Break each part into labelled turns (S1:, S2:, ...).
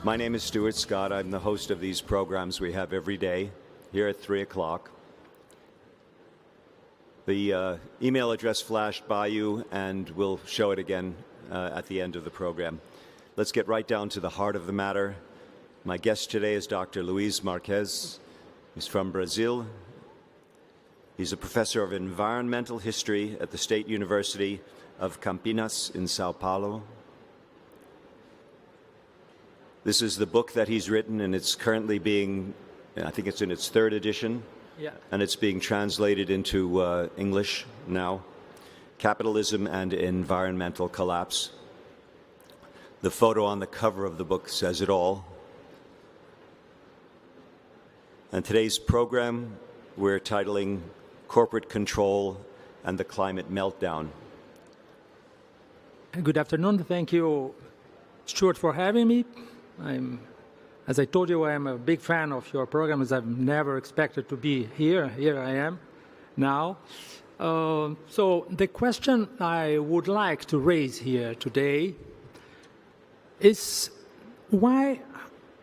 S1: My name is Stuart Scott. I'm the host of these programs we have every day here at 3 o'clock. The email address flashed by you, and we'll show it again at the end of the program. Let's get right down to the heart of the matter. My guest today is Dr. Luiz Marques. He's from Brazil. He's a professor of environmental history at the State University of Campinas in São Paolo. This is the book that he's written, and it's currently being, I think it's in its third edition, and it's being translated into English now. Capitalism and Environmental Collapse. The photo on the cover of the book says it all. And today's program, we're titling Corporate Control and the Climate Meltdown.
S2: Good afternoon. Thank you, Stuart, for having me. As I told you, I'm a big fan of your programs. I've never expected to be here. Here I am now. So the question I would like to raise here today is, why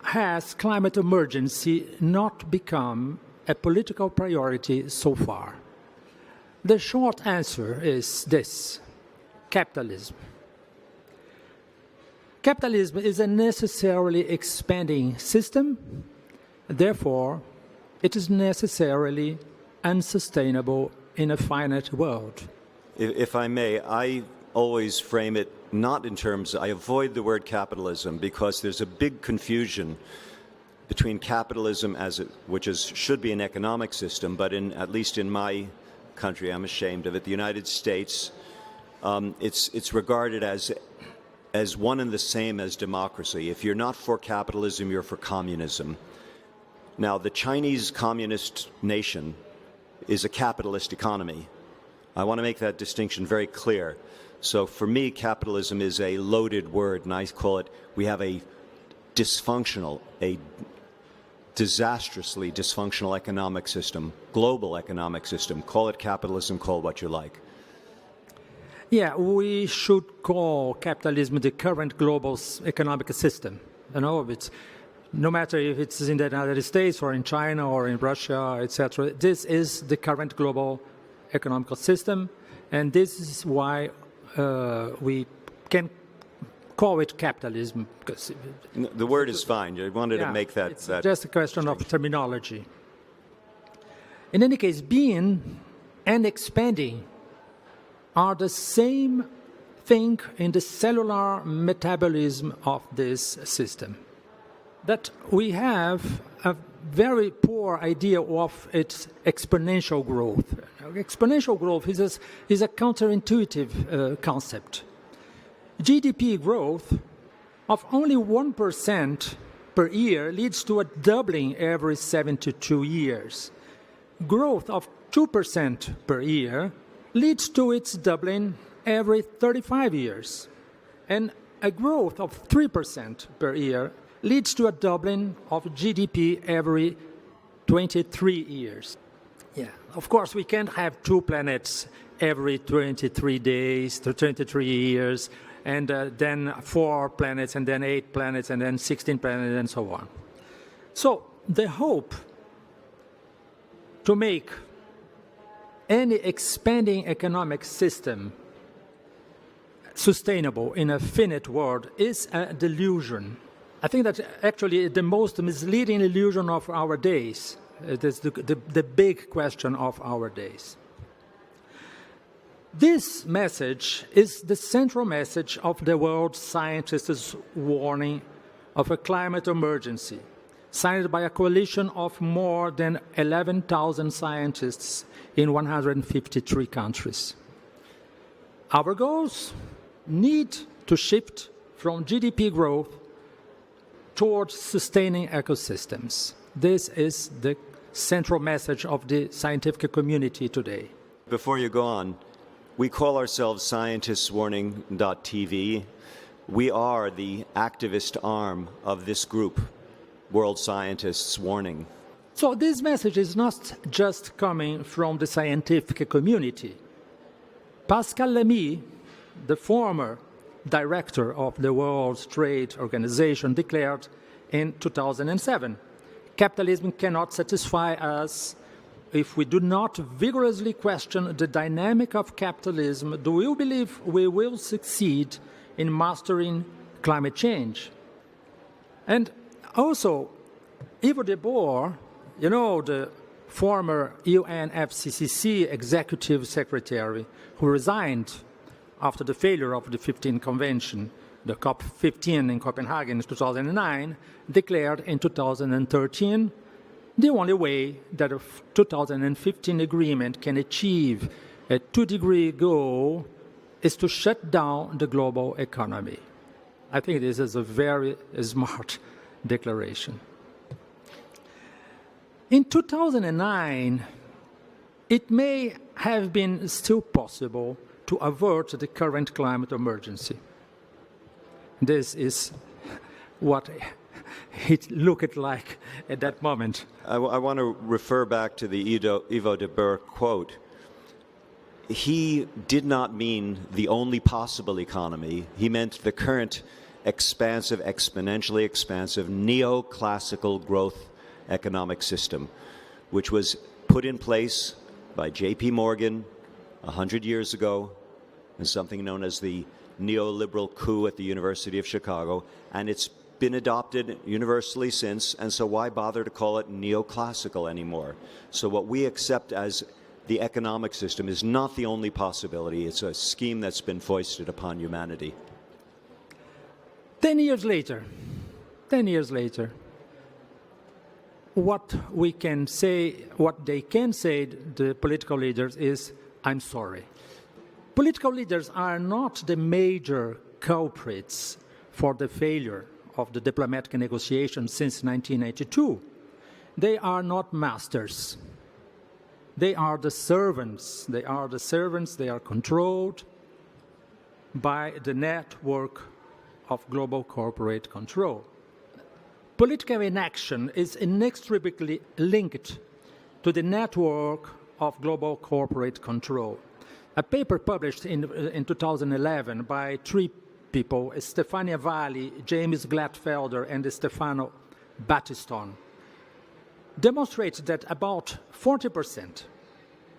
S2: has climate emergency not become a political priority so far? The short answer is this: capitalism. Capitalism is a necessarily expanding system. Therefore, it is necessarily unsustainable in a finite world.
S1: If I may, I always frame it not in terms, I avoid the word capitalism because there's a big confusion between capitalism should be an economic system, but at least in my country, I'm ashamed of it, the United States, it's regarded as one and the same as democracy. If you're not for capitalism, you're for communism. Now, the Chinese communist nation is a capitalist economy. I want to make that distinction very clear. So for me, capitalism is a loaded word, and I call it, we have a disastrously dysfunctional economic system, global economic system. Call it capitalism, call what you like.
S2: Yeah, we should call capitalism the current global economic system. You know, no matter if it's in the United States or in China or in Russia, etc. This is the current global economic system, and this is why we can call it capitalism. Because
S1: the word is fine. I wanted to make that.
S2: It's just a question of terminology. In any case, being and expanding are the same thing in the cellular metabolism of this system. That we have a very poor idea of its exponential growth. Exponential growth is a counterintuitive concept. GDP growth of only 1% per year leads to a doubling every 72 years. Growth of 2% per year leads to its doubling every 35 years. And a growth of 3% per year leads to a doubling of GDP every 23 years. Yeah, of course, we can't have two planets every 23 days, 23 years, and then 4 planets, and then 8 planets, and then 16 planets, and so on. So the hope to make any expanding economic system sustainable in a finite world is a delusion. I think that's actually the most misleading illusion of our days. It is the big question of our days. This message is the central message of the world scientists' warning of a climate emergency, signed by a coalition of more than 11,000 scientists in 153 countries. Our goals need to shift from GDP growth towards sustaining ecosystems. This is the central message of the scientific community today.
S1: Before you go on, we call ourselves ScientistsWarning.tv. We are the activist arm of this group, World Scientists Warning.
S2: So this message is not just coming from the scientific community. Pascal Lamy, the former director of the World Trade Organization, declared in 2007. Capitalism cannot satisfy us if we do not vigorously question the dynamic of capitalism. Do we believe we will succeed in mastering climate change? And also, Ivo de Boer, the former UNFCCC executive secretary who resigned after the failure of the 15th convention, the COP15 in Copenhagen in 2009, declared in 2013 the only way that a 2015 agreement can achieve a 2-degree goal is to shut down the global economy. I think this is a very smart declaration. In 2009, it may have been still possible to avert the current climate emergency. This is what it looked like at that moment.
S1: I want to refer back to the Ivo de Boer quote. He did not mean the only possible economy. He meant the current expansive, exponentially expansive, neoclassical growth economic system, which was put in place by J.P. Morgan 100 years ago in something known as the neoliberal coup at the University of Chicago, and it's been adopted universally since, and so why bother to call it neoclassical anymore? So what we accept as the economic system is not the only possibility. It's a scheme that's been foisted upon humanity.
S2: 10 years later, what they can say, the political leaders, is, I'm sorry. Political leaders are not the major culprits for the failure of the diplomatic negotiations since 1982. They are not masters. They are the servants. They are controlled by the network of global corporate control. Political inaction is inextricably linked to the network of global corporate control. A paper published in 2011 by 3 people, Stefania Valli, James Gladfelder, and Stefano Battistone, demonstrates that about 40%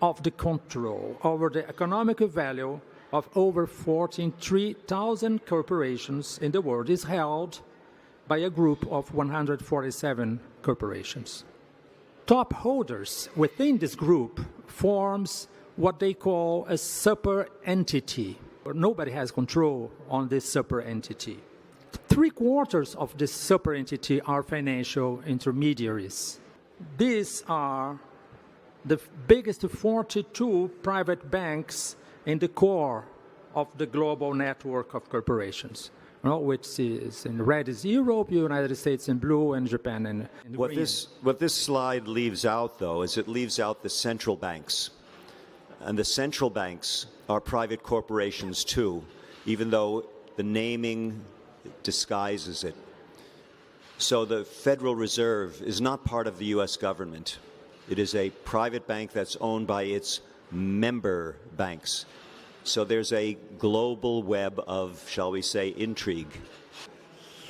S2: of the control over the economic value of over 43,000 corporations in the world is held by a group of 147 corporations. Top holders within this group forms what they call a super entity. Nobody has control on this super entity. 3/4 of this super entity are financial intermediaries. These are the biggest 42 private banks in the core of the global network of corporations, which is in red is Europe, United States in blue, and Japan in green.
S1: What this slide leaves out, though, is it leaves out the central banks. And the central banks are private corporations, too, even though the naming disguises it. So the Federal Reserve is not part of the U.S. government. It is a private bank that's owned by its member banks. So there's a global web of, shall we say, intrigue.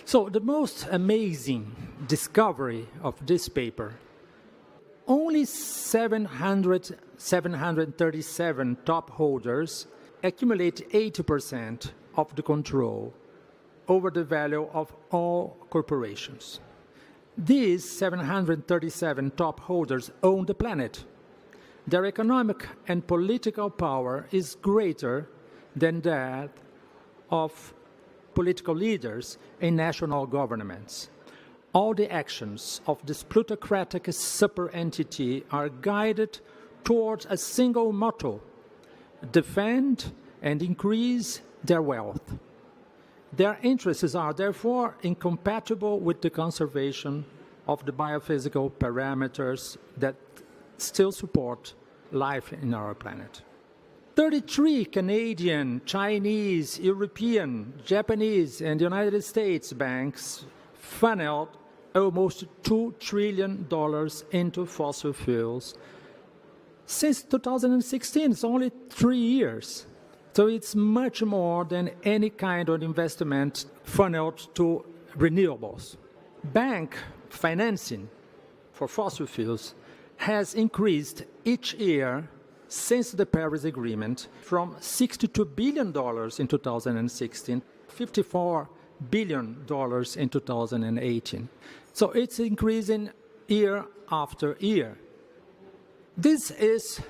S2: So the most amazing discovery of this paper, only 737 top holders accumulate 80% of the control over the value of all corporations. These 737 top holders own the planet. Their economic and political power is greater than that of political leaders in national governments. All the actions of this plutocratic super entity are guided towards a single motto: defend and increase their wealth. Their interests are therefore incompatible with the conservation of the biophysical parameters that still support life in our planet. 33 Canadian, Chinese, European, Japanese, and United States banks funneled almost $2 trillion into fossil fuels. Since 2016, it's only 3 years. So it's much more than any kind of investment funneled to renewables. Bank financing for fossil fuels has increased each year since the Paris Agreement from $62 billion in 2016, $54 billion in 2018. So it's increasing year after year. This is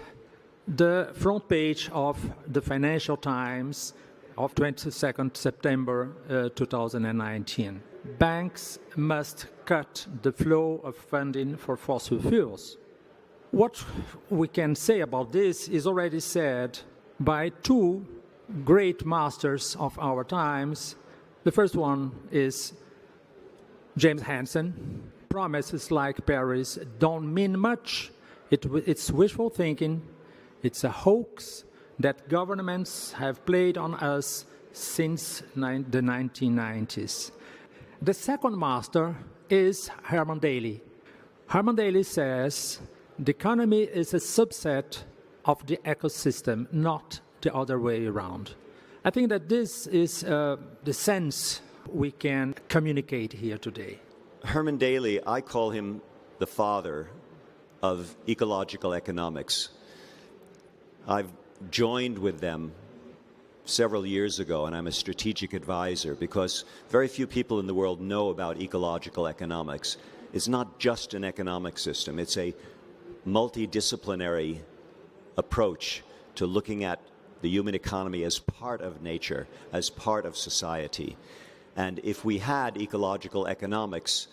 S2: the front page of the Financial Times of 22nd September 2019. Banks must cut the flow of funding for fossil fuels. What we can say about this is already said by two great masters of our times. The first one is James Hansen. Promises like Paris don't mean much. It's wishful thinking. It's a hoax that governments have played on us since the 1990s. The second master is Herman Daly. Herman Daly says the economy is a subset of the ecosystem, not the other way around. I think that this is the sense we can communicate here today.
S1: Herman Daly, I call him the father of ecological economics. I've joined with them several years ago, and I'm a strategic advisor because very few people in the world know about ecological economics. It's not just an economic system. It's a multidisciplinary approach to looking at the human economy as part of nature, as part of society. And if we had ecological economics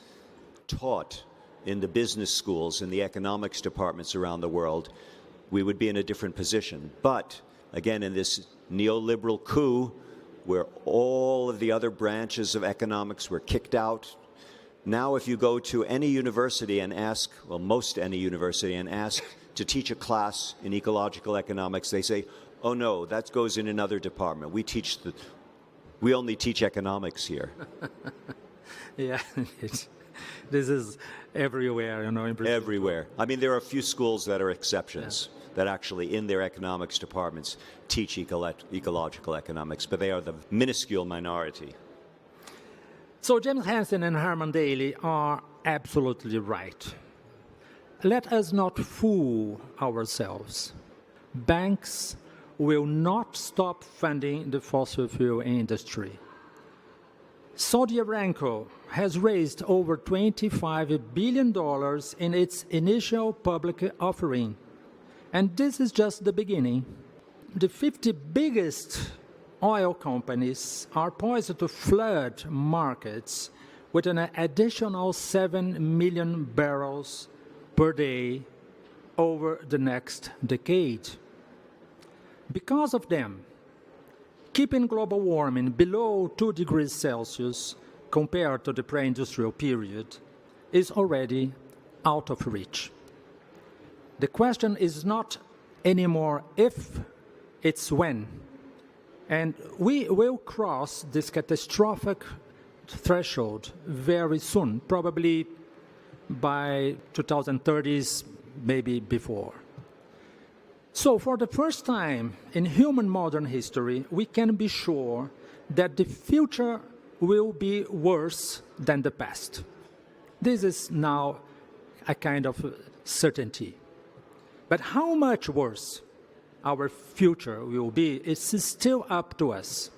S1: taught in the business schools, in the economics departments around the world, we would be in a different position. But, again, in this neoliberal coup, where all of the other branches of economics were kicked out, now if you go to any university and ask, well, most any university, and ask to teach a class in ecological economics, they say, oh no, that goes in another department. We only teach economics here.
S2: Yeah, this is everywhere, in Brazil.
S1: Everywhere. I mean, there are a few schools that are exceptions, that actually in their economics departments teach ecological economics, but they are the minuscule minority.
S2: So James Hansen and Herman Daly are absolutely right. Let us not fool ourselves. Banks will not stop funding the fossil fuel industry. Saudi Aramco has raised over $25 billion in its initial public offering. And this is just the beginning. The 50 biggest oil companies are poised to flood markets with an additional 7 million barrels per day over the next decade. Because of them, keeping global warming below 2 degrees Celsius compared to the pre-industrial period is already out of reach. The question is not anymore if, it's when. And we will cross this catastrophic threshold very soon, probably by 2030s, maybe before. So for the first time in human modern history, we can be sure that the future will be worse than the past. This is now a kind of certainty. But how much worse our future will be is still up to us.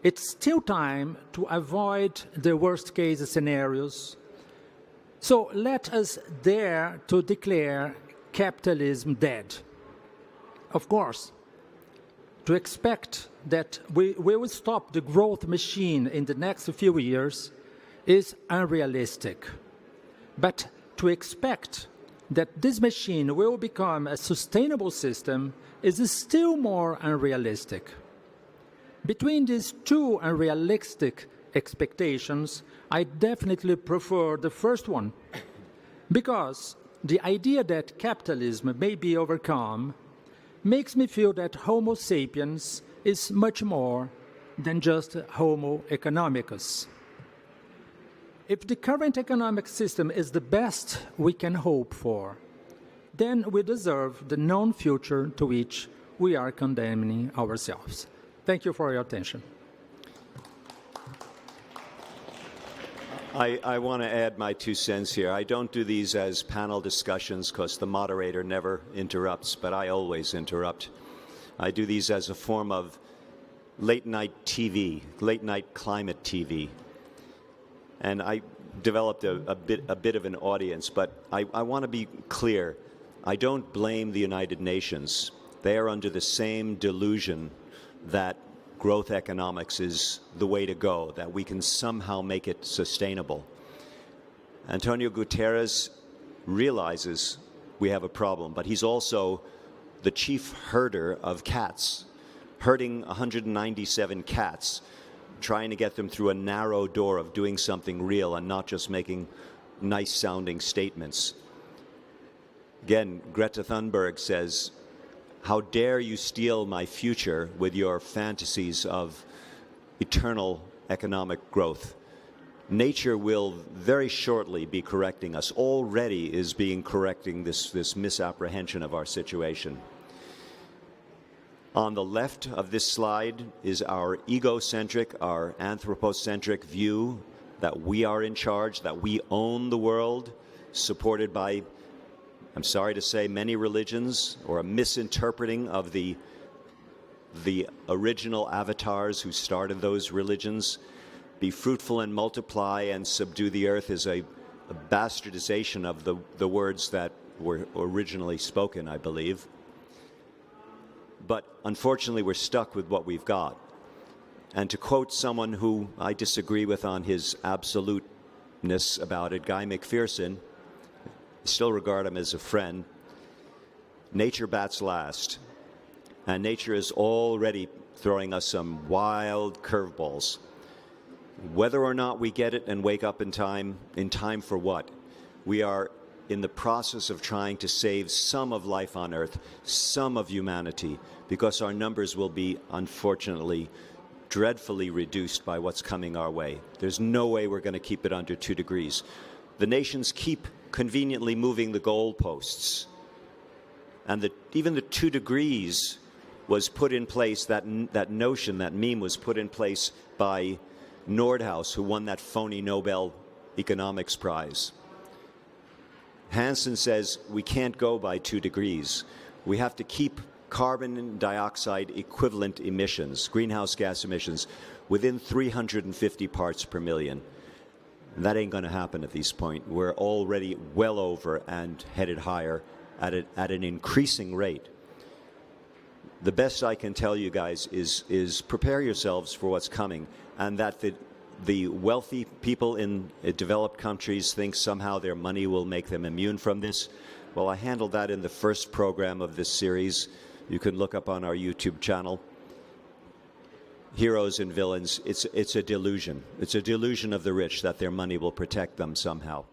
S2: It's still time to avoid the worst-case scenarios. So let us dare to declare capitalism dead. Of course, to expect that we will stop the growth machine in the next few years is unrealistic. But to expect that this machine will become a sustainable system is still more unrealistic. Between these two unrealistic expectations, I definitely prefer the first one, because the idea that capitalism may be overcome makes me feel that Homo sapiens is much more than just Homo economicus. If the current economic system is the best we can hope for, then we deserve the known future to which we are condemning ourselves. Thank you for your attention.
S1: I want to add my 2 cents here. I don't do these as panel discussions because the moderator never interrupts, but I always interrupt. I do these as a form of late-night TV, late-night climate TV. And I developed a bit of an audience, but I want to be clear. I don't blame the United Nations. They are under the same delusion that growth economics is the way to go, that we can somehow make it sustainable. Antonio Guterres realizes we have a problem, but he's also the chief herder of cats, herding 197 cats, trying to get them through a narrow door of doing something real and not just making nice-sounding statements. Again, Greta Thunberg says, "How dare you steal my future with your fantasies of eternal economic growth?" Nature will very shortly be correcting us, already is being correcting this misapprehension of our situation. On the left of this slide is our egocentric, our anthropocentric view that we are in charge, that we own the world, supported by, I'm sorry to say, many religions, or a misinterpreting of the original avatars who started those religions. Be fruitful and multiply and subdue the earth is a bastardization of the words that were originally spoken, I believe. But unfortunately, we're stuck with what we've got. And to quote someone who I disagree with on his absoluteness about it, Guy McPherson, still regard him as a friend, nature bats last. And nature is already throwing us some wild curveballs. Whether or not we get it and wake up in time for what? We are in the process of trying to save some of life on Earth, some of humanity, because our numbers will be, unfortunately, dreadfully reduced by what's coming our way. There's no way we're going to keep it under 2 degrees. The nations keep conveniently moving the goalposts. And even the 2 degrees was put in place, that notion, that meme was put in place by Nordhaus, who won that phony Nobel Economics Prize. Hansen says we can't go by 2 degrees. We have to keep carbon dioxide equivalent emissions, greenhouse gas emissions, within 350 parts per million. And that ain't going to happen at this point. We're already well over and headed higher at an increasing rate. The best I can tell you guys is prepare yourselves for what's coming, and that the wealthy people in developed countries think somehow their money will make them immune from this. Well, I handled that in the first program of this series. You can look up on our YouTube channel. Heroes and villains, it's a delusion. It's a delusion of the rich that their money will protect them somehow.